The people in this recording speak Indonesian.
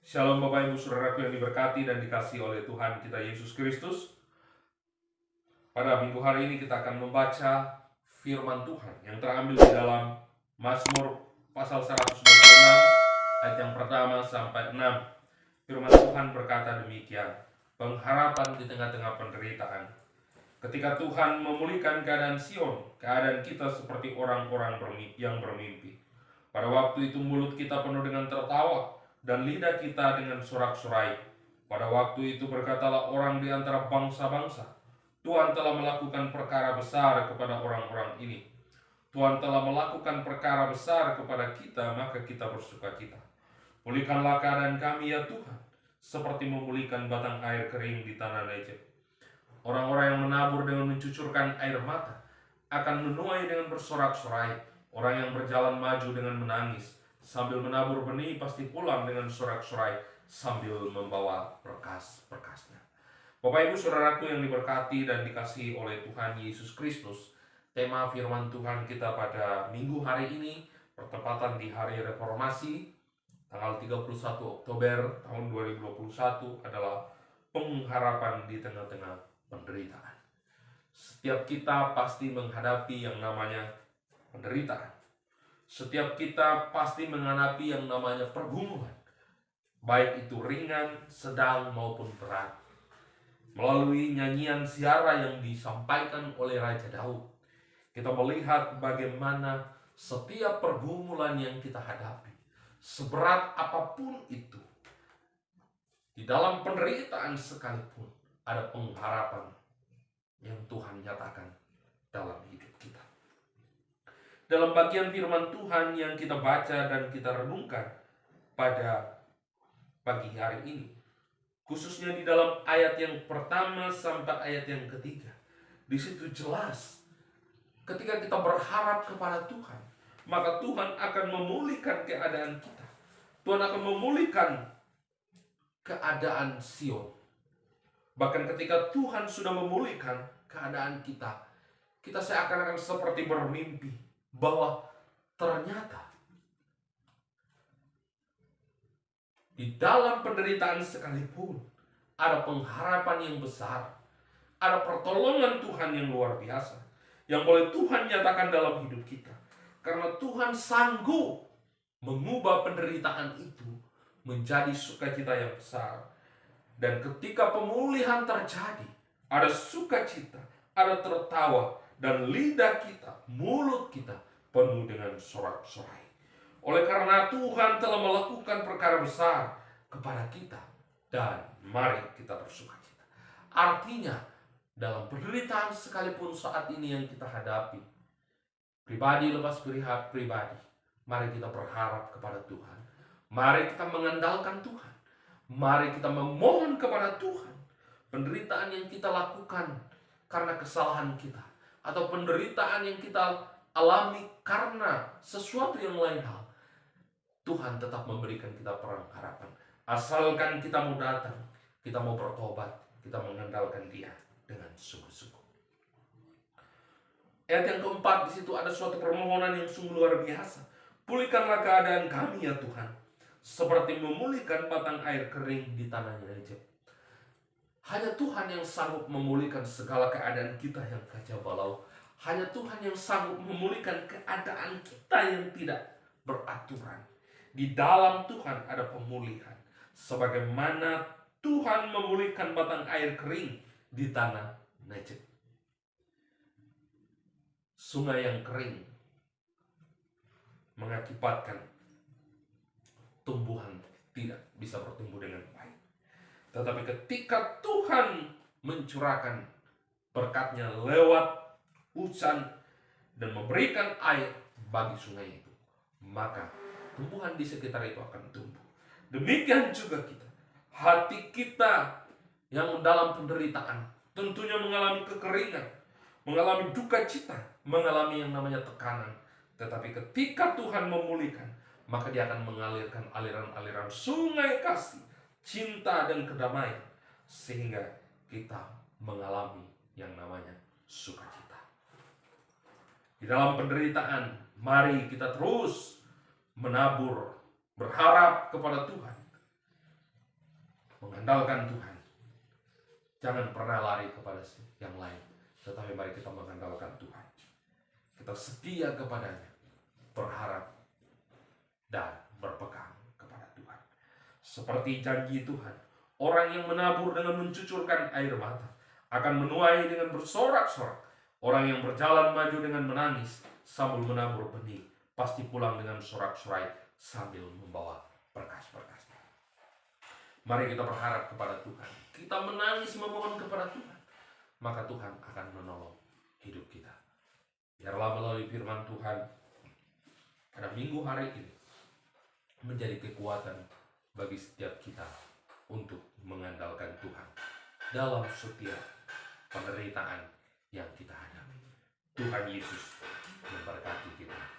Shalom Bapak Ibu Saudaraku yang diberkati dan dikasihi oleh Tuhan kita Yesus Kristus. Pada minggu hari ini kita akan membaca firman Tuhan yang terambil di dalam Mazmur pasal 126 ayat yang pertama sampai 6. Firman Tuhan berkata demikian, pengharapan di tengah-tengah penderitaan. Ketika Tuhan memulihkan keadaan Sion, keadaan kita seperti orang-orang yang bermimpi. Pada waktu itu mulut kita penuh dengan tertawa, dan lidah kita dengan sorak-sorai. Pada waktu itu berkatalah orang di antara bangsa-bangsa, Tuhan telah melakukan perkara besar kepada orang-orang ini. Tuhan telah melakukan perkara besar kepada kita, maka kita bersukacita. Pulihkanlah keadaan kami ya Tuhan, seperti memulihkan batang air kering di tanah Negeb. Orang-orang yang menabur dengan mencucurkan air mata akan menuai dengan bersorak-sorai. Orang yang berjalan maju dengan menangis sambil menabur benih pasti pulang dengan sorak-sorai sambil membawa berkas-berkasnya. Bapak Ibu Saudaraku yang diberkati dan dikasihi oleh Tuhan Yesus Kristus, tema firman Tuhan kita pada minggu hari ini bertepatan di hari reformasi tanggal 31 Oktober tahun 2021 adalah pengharapan di tengah-tengah penderitaan. Setiap kita pasti menghadapi yang namanya penderitaan. Setiap kita pasti menghadapi yang namanya pergumulan, baik itu ringan, sedang maupun berat. Melalui nyanyian ziarah yang disampaikan oleh Raja Daud, kita melihat bagaimana setiap pergumulan yang kita hadapi, seberat apapun itu, di dalam penderitaan sekalipun, ada pengharapan yang Tuhan nyatakan dalam hidup kita. Dalam bagian firman Tuhan yang kita baca dan kita renungkan pada pagi hari ini, khususnya di dalam ayat yang pertama sampai ayat yang ketiga, di situ jelas ketika kita berharap kepada Tuhan, maka Tuhan akan memulihkan keadaan kita. Tuhan akan memulihkan keadaan Sion. Bahkan ketika Tuhan sudah memulihkan keadaan kita, kita seakan-akan seperti bermimpi bahwa ternyata di dalam penderitaan sekalipun ada pengharapan yang besar, ada pertolongan Tuhan yang luar biasa yang boleh Tuhan nyatakan dalam hidup kita. Karena Tuhan sanggup mengubah penderitaan itu menjadi sukacita yang besar. Dan ketika pemulihan terjadi, ada sukacita, ada tertawa, dan lidah kita, mulut kita penuh dengan sorak-sorai. Oleh karena Tuhan telah melakukan perkara besar kepada kita, dan mari kita bersukacita. Artinya, dalam penderitaan sekalipun saat ini yang kita hadapi, pribadi lepas pribadi, mari kita berharap kepada Tuhan. Mari kita mengandalkan Tuhan. Mari kita memohon kepada Tuhan. Penderitaan yang kita lakukan karena kesalahan kita, atau penderitaan yang kita alami karena sesuatu yang lain hal, Tuhan tetap memberikan kita pengharapan. Asalkan kita mau datang, kita mau bertobat, kita mengandalkan Dia dengan sungguh-sungguh. Ayat yang keempat, di situ ada suatu permohonan yang sungguh luar biasa. Pulihkanlah keadaan kami ya Tuhan, seperti memulihkan batang air kering di tanah Negeb. Hanya Tuhan yang sanggup memulihkan segala keadaan kita yang kacau balau. Hanya Tuhan yang sanggup memulihkan keadaan kita yang tidak beraturan. Di dalam Tuhan ada pemulihan. Sebagaimana Tuhan memulihkan batang air kering di tanah Negeb. Sungai yang kering mengakibatkan tumbuhan tidak bisa bertumbuh dengan baik. Tetapi ketika Tuhan mencurahkan berkat-Nya lewat hujan dan memberikan air bagi sungai itu, maka tumbuhan di sekitar itu akan tumbuh. Demikian juga kita. Hati kita yang dalam penderitaan tentunya mengalami kekeringan, mengalami duka cita, mengalami yang namanya tekanan. Tetapi ketika Tuhan memulihkan, maka Dia akan mengalirkan aliran-aliran sungai kasih, cinta dan kedamaian, sehingga kita mengalami yang namanya sukacita. Di dalam penderitaan, mari kita terus menabur, berharap kepada Tuhan. mengandalkan Tuhan. Jangan pernah lari kepada yang lain, tetapi mari kita mengandalkan Tuhan. Kita setia kepadanya, berharap dan berpegang kepada Tuhan. Seperti janji Tuhan, orang yang menabur dengan mencucurkan air mata akan menuai dengan bersorak-sorak. Orang yang berjalan maju dengan menangis sambil menabur benih pasti pulang dengan sorak-sorai sambil membawa berkas-berkasnya. Mari kita berharap kepada Tuhan. Kita menangis memohon kepada Tuhan, maka Tuhan akan menolong hidup kita. Biarlah melalui firman Tuhan pada minggu hari ini menjadi kekuatan bagi setiap kita untuk mengandalkan Tuhan dalam setiap penderitaan yang kita hadapi. Tuhan Yesus memberkati kita.